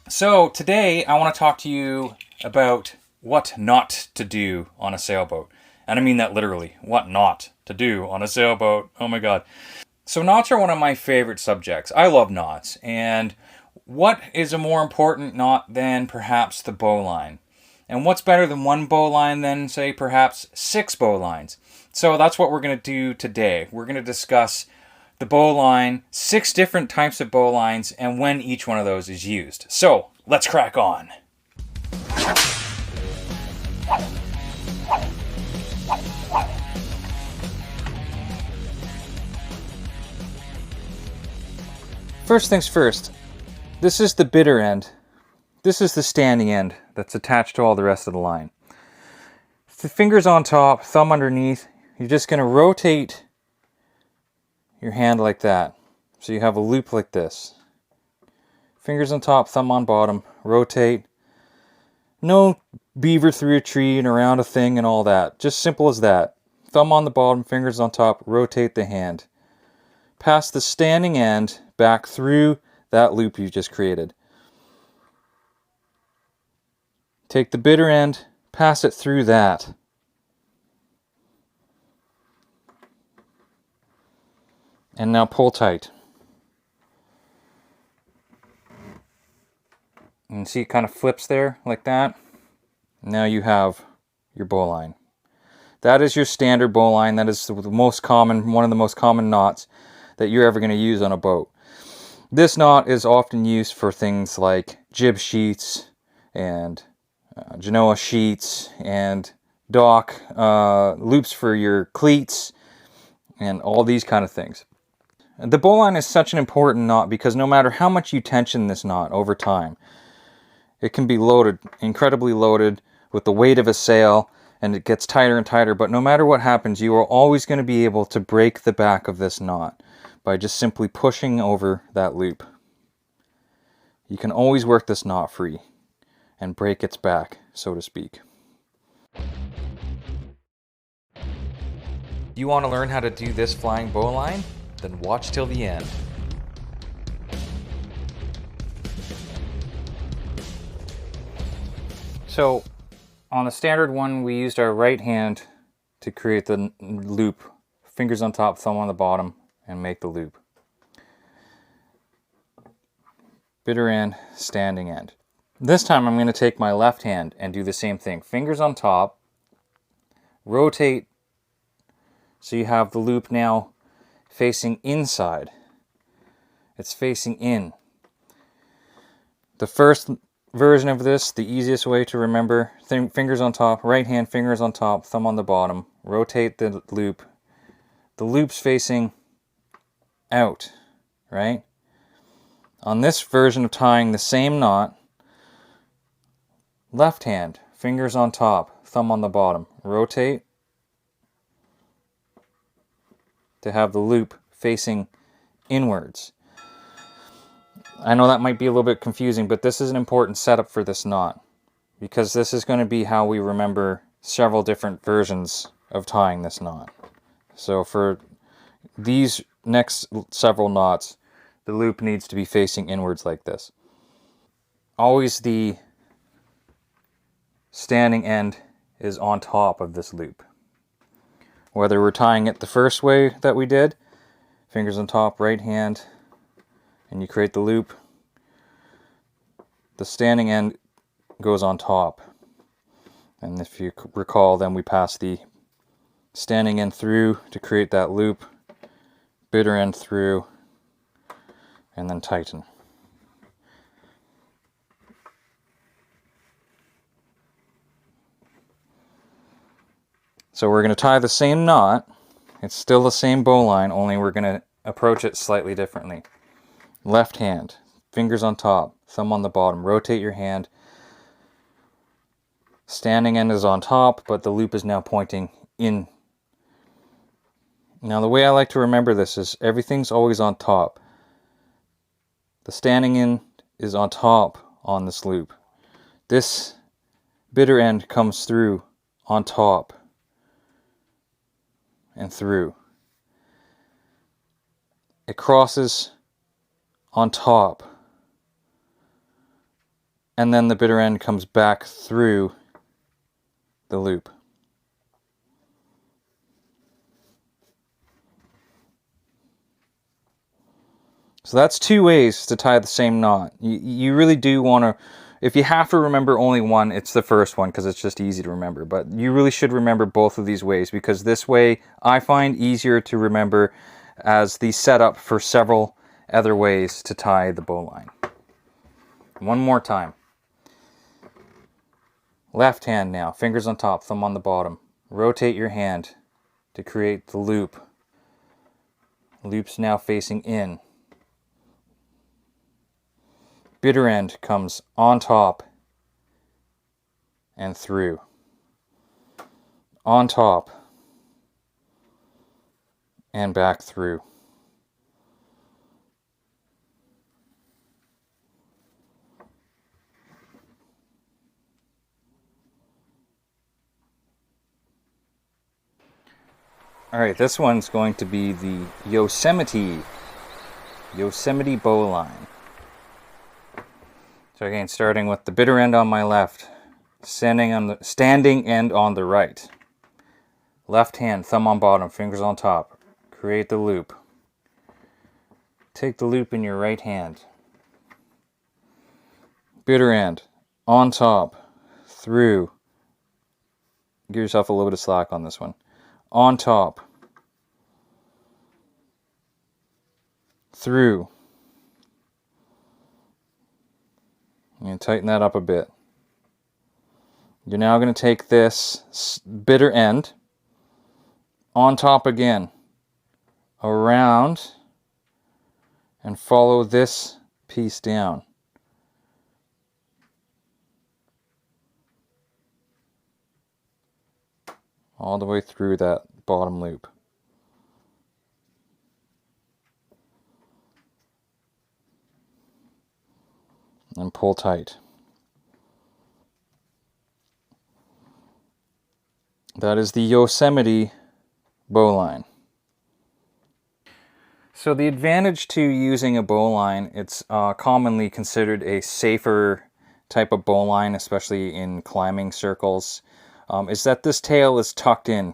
So today I want to talk to you about what not to do on a sailboat. And I mean that literally. What not to do on a sailboat. Oh my god. So knots are one of my favorite subjects. I love knots. And what is a more important knot than perhaps the bowline? And what's better than one bowline than, say, perhaps 6 bowlines? So that's what we're going to do today. We're going to discuss the bowline, 6 different types of bowlines, and when each one of those is used. So, let's crack on. First things first, this is the bitter end. This is the standing end that's attached to all the rest of the line. The fingers on top, thumb underneath, you're just going to rotate your hand like that. So you have a loop like this. Fingers on top, thumb on bottom, rotate. No beaver through a tree and around a thing and all that. Just simple as that. Thumb on the bottom, fingers on top, rotate the hand. Pass the standing end back through that loop you just created. Take the bitter end, pass it through that. And now pull tight. And see it kind of flips there like that. Now you have your bowline. That is your standard bowline. That is the most common, one of the most common knots that you're ever going to use on a boat. This knot is often used for things like jib sheets and genoa sheets and dock loops for your cleats and all these kind of things. The bowline is such an important knot because no matter how much you tension this knot over time, it can be loaded, incredibly loaded with the weight of a sail, and it gets tighter and tighter. But no matter what happens, you are always going to be able to break the back of this knot by just simply pushing over that loop. You can always work this knot free and break its back, so to speak. You want to learn how to do this flying bowline? Then watch till the end. So, on the standard one, we used our right hand to create the loop. Fingers on top, thumb on the bottom, and make the loop. Bitter end, standing end. This time I'm going to take my left hand and do the same thing. Fingers on top, rotate, so you have the loop now facing inside. It's facing in. The first version of this, the easiest way to remember, fingers on top, right hand, fingers on top, thumb on the bottom, rotate the loop. The loop's facing out, right? On this version of tying the same knot, left hand, fingers on top, thumb on the bottom, rotate to have the loop facing inwards. I know that might be a little bit confusing, but this is an important setup for this knot because this is going to be how we remember several different versions of tying this knot. So for these next several knots, the loop needs to be facing inwards like this. Always the standing end is on top of this loop. Whether we're tying it the first way that we did, fingers on top, right hand, and you create the loop, the standing end goes on top. And if you recall, then we pass the standing end through to create that loop, bitter end through, and then tighten. So we're going to tie the same knot. It's still the same bowline, only we're going to approach it slightly differently. Left hand, fingers on top, thumb on the bottom. Rotate your hand. Standing end is on top, but the loop is now pointing in. Now the way I like to remember this is everything's always on top. The standing end is on top on this loop. This bitter end comes through on top and through. It crosses on top, and then the bitter end comes back through the loop. So that's two ways to tie the same knot. You really do want to, if you have to remember only one, it's the first one because it's just easy to remember. But you really should remember both of these ways, because this way I find easier to remember as the setup for several other ways to tie the bowline. One more time. Left hand now, fingers on top, thumb on the bottom. Rotate your hand to create the loop. Loop's now facing in. Bitter end comes on top and through. On top and back through. Alright, this one's going to be the Yosemite Bowline. So again, starting with the bitter end on my left, standing end on the right. Left hand, thumb on bottom, fingers on top. Create the loop. Take the loop in your right hand. Bitter end on top, through. Give yourself a little bit of slack on this one. On top, through. And tighten that up a bit. You're now going to take this bitter end on top again, around, and follow this piece down. All the way through that bottom loop. And pull tight. That is the Yosemite bowline. So the advantage to using a bowline, it's commonly considered a safer type of bowline, especially in climbing circles, is that this tail is tucked in,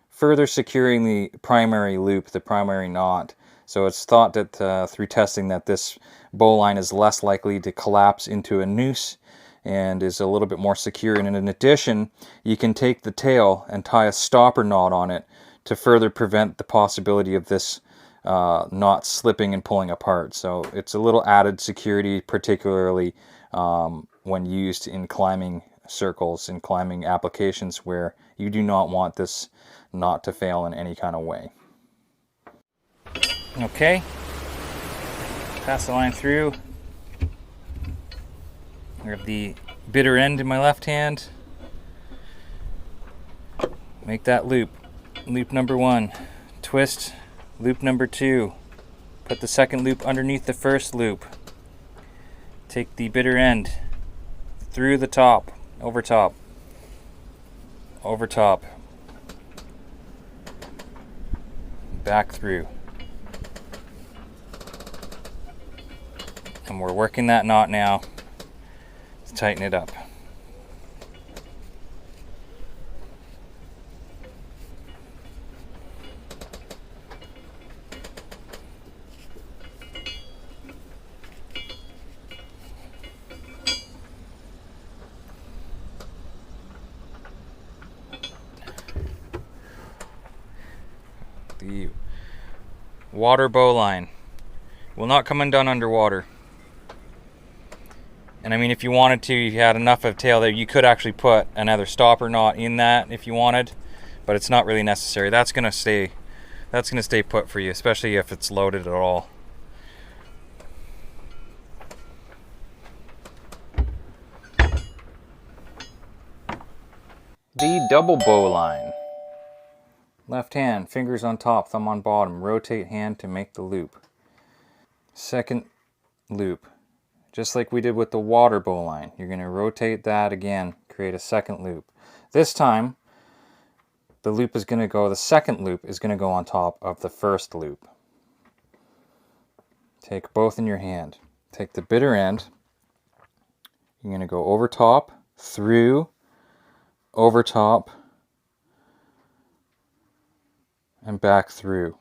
further securing the primary loop, the primary knot. So it's thought that through testing that this bowline is less likely to collapse into a noose and is a little bit more secure. And in addition, you can take the tail and tie a stopper knot on it to further prevent the possibility of this knot slipping and pulling apart. So it's a little added security, particularly when used in climbing circles and climbing applications where you do not want this knot to fail in any kind of way. Okay, pass the line through. I have the bitter end in my left hand. Make that loop. Loop number 1. Twist loop number 2. Put the second loop underneath the first loop. Take the bitter end through the top, over top, over top, back through. And we're working that knot now to tighten it up. The water bowline will not come undone underwater. And I mean, if you wanted to, if you had enough of tail there, you could actually put another stopper knot in that if you wanted. but it's not really necessary. That's gonna stay put for you, especially if it's loaded at all. The double bowline. Left hand, fingers on top, thumb on bottom. Rotate hand to make the loop. Second loop. Just like we did with the water bowline. You're going to rotate that again, create a second loop. This time, the second loop is going to go on top of the first loop. Take both in your hand. Take the bitter end. You're going to go over top, through, over top, and back through.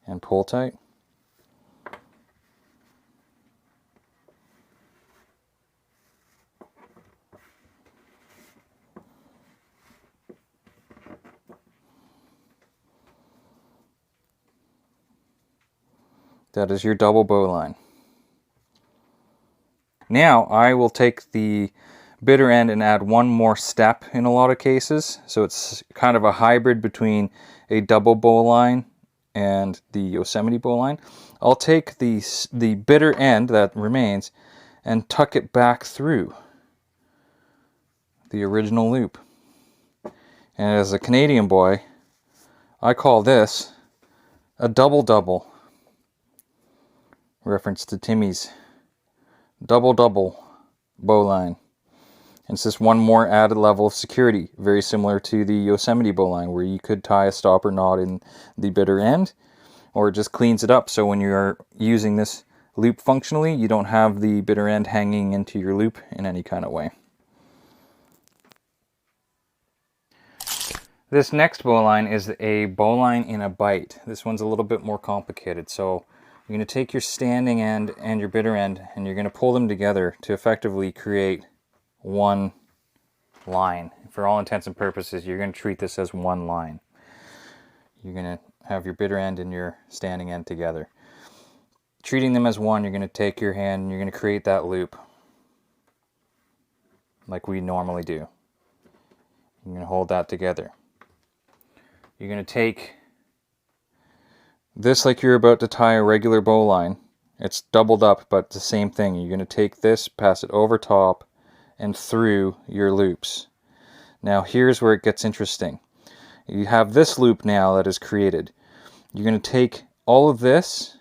And pull tight. That is your double bowline. Now I will take the bitter end and add one more step in a lot of cases. So it's kind of a hybrid between a double bowline and the Yosemite bowline. I'll take the bitter end that remains and tuck it back through the original loop. And as a Canadian boy, I call this a double-double. Reference to Timmy's double-double bowline. And it's just one more added level of security, very similar to the Yosemite bowline, where you could tie a stopper knot in the bitter end, or it just cleans it up so when you're using this loop functionally, you don't have the bitter end hanging into your loop in any kind of way. This next bowline is a bowline in a bight. This one's a little bit more complicated. So you're going to take your standing end and your bitter end and you're going to pull them together to effectively create one line. For all intents and purposes, you're going to treat this as one line. You're going to have your bitter end and your standing end together. Treating them as one, you're going to take your hand and you're going to create that loop like we normally do. You're going to hold that together. You're going to take this like you're about to tie a regular bowline. It's doubled up, but the same thing. You're going to take this, pass it over top and through your loops. Now here's where it gets interesting. You have this loop now that is created. You're going to take all of this.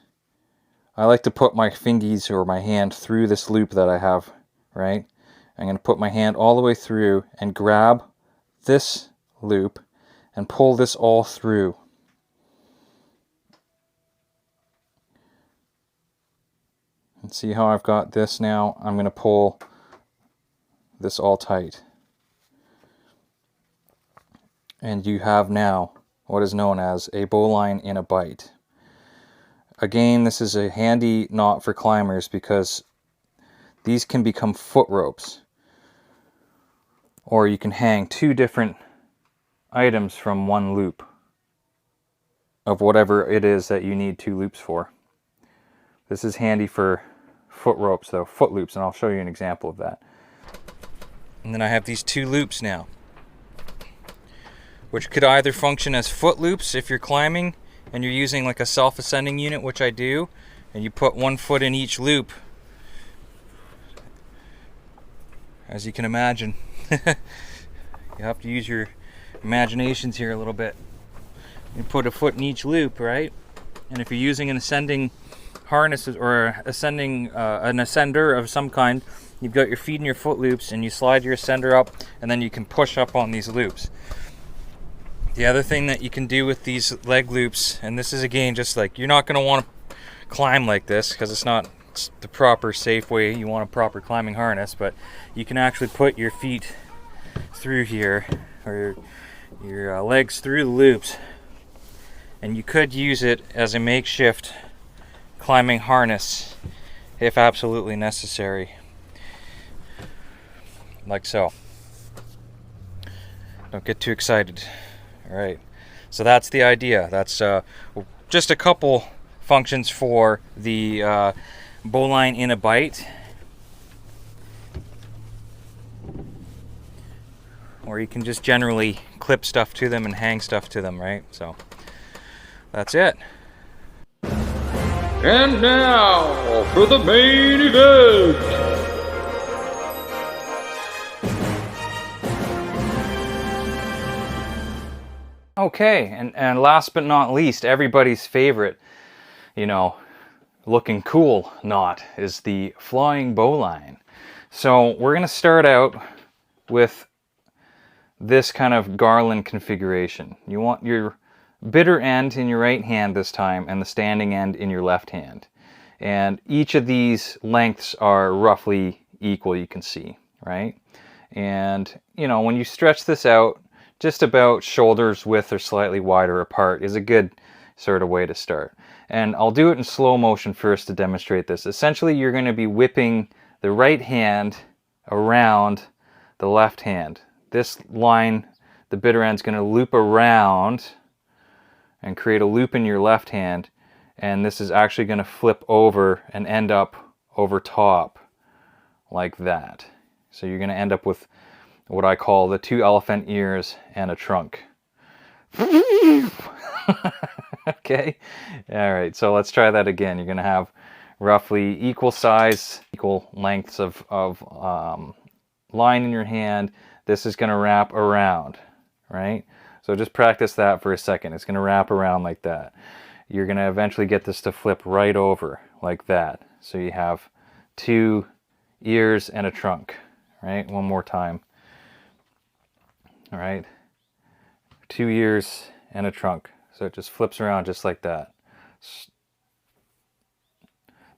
I like to put my fingies or my hand through this loop that I have, right? I'm going to put my hand all the way through and grab this loop and pull this all through. And see how I've got this now? I'm going to pull this all tight. And you have now what is known as a bowline in a bight. Again, this is a handy knot for climbers because these can become foot ropes. Or you can hang two different items from one loop of whatever it is that you need two loops for. This is handy for foot ropes though, foot loops, and I'll show you an example of that. And then I have these two loops now, which could either function as foot loops if you're climbing and you're using like a self-ascending unit, which I do, and you put one foot in each loop, as you can imagine. You have to use your imaginations here a little bit. You put a foot in each loop, right? And if you're using an ascending harness or an ascender of some kind, you've got your feet in your foot loops and you slide your ascender up and then you can push up on these loops. The other thing that you can do with these leg loops, and this is again just like, you're not going to want to climb like this because it's not the proper safe way. You want a proper climbing harness, but you can actually put your feet through here, or your legs through the loops, and you could use it as a makeshift climbing harness if absolutely necessary, like so. Don't get too excited. All right, so that's the idea. That's just a couple functions for the bowline in a bight. or you can just generally clip stuff to them and hang stuff to them, right? So that's it. And now for the main event. Okay, and last but not least, everybody's favorite, looking cool knot is the flying bowline. So we're going to start out with this kind of garland configuration. You want your bitter end in your right hand this time and the standing end in your left hand. And each of these lengths are roughly equal, you can see, right? And, when you stretch this out, just about shoulders width or slightly wider apart is a good sort of way to start. And I'll do it in slow motion first to demonstrate this. Essentially, you're going to be whipping the right hand around the left hand. This line, the bitter end's going to loop around and create a loop in your left hand, and this is actually going to flip over and end up over top like that. So you're going to end up with what I call the 2 elephant ears and a trunk. Okay, all right, so let's try that again. You're going to have roughly equal size, equal lengths of line in your hand. This is going to wrap around, right? So just practice that for a second. It's going to wrap around like that. You're going to eventually get this to flip right over like that. So you have 2 ears and a trunk, right? One more time. All right, 2 ears and a trunk. So it just flips around just like that.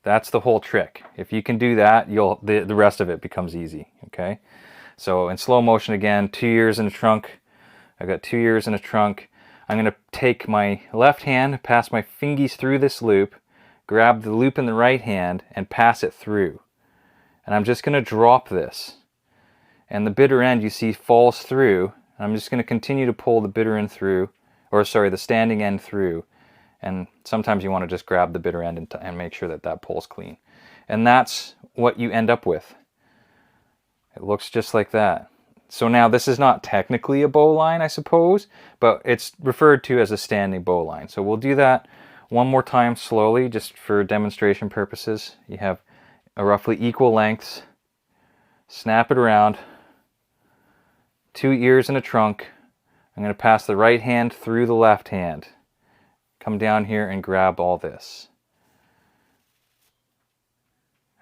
That's the whole trick. If you can do that, the rest of it becomes easy, okay? So in slow motion again, 2 ears and a trunk. I got 2 ears and a trunk. I'm going to take my left hand, pass my fingies through this loop, grab the loop in the right hand, and pass it through. And I'm just going to drop this. And the bitter end, you see, falls through. I'm just going to continue to pull the bitter end through, the standing end through. And sometimes you want to just grab the bitter end and make sure that that pulls clean. And that's what you end up with. It looks just like that. So now this is not technically a bowline, I suppose, but it's referred to as a standing bowline. So we'll do that one more time slowly, just for demonstration purposes. You have a roughly equal lengths. Snap it around. 2 ears and a trunk. I'm going to pass the right hand through the left hand. Come down here and grab all this.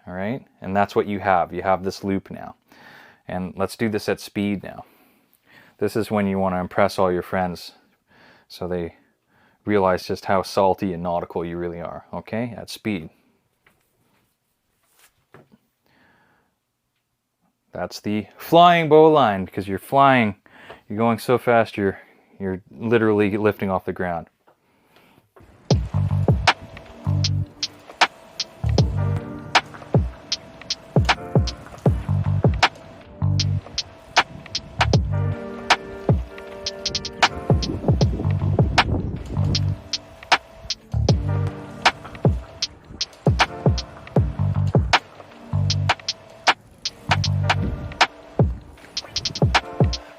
All right, and that's what you have. You have this loop now. And let's do this at speed now. This is when you want to impress all your friends so they realize just how salty and nautical you really are. Okay, at speed. That's the flying bowline, because you're flying, you're going so fast you're literally lifting off the ground.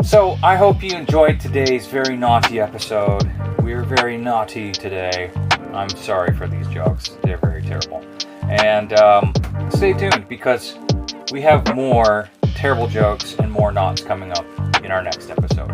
So I hope you enjoyed today's very naughty episode. We're very naughty today. I'm sorry for these jokes. They're very terrible. And stay tuned, because we have more terrible jokes and more knots coming up in our next episode.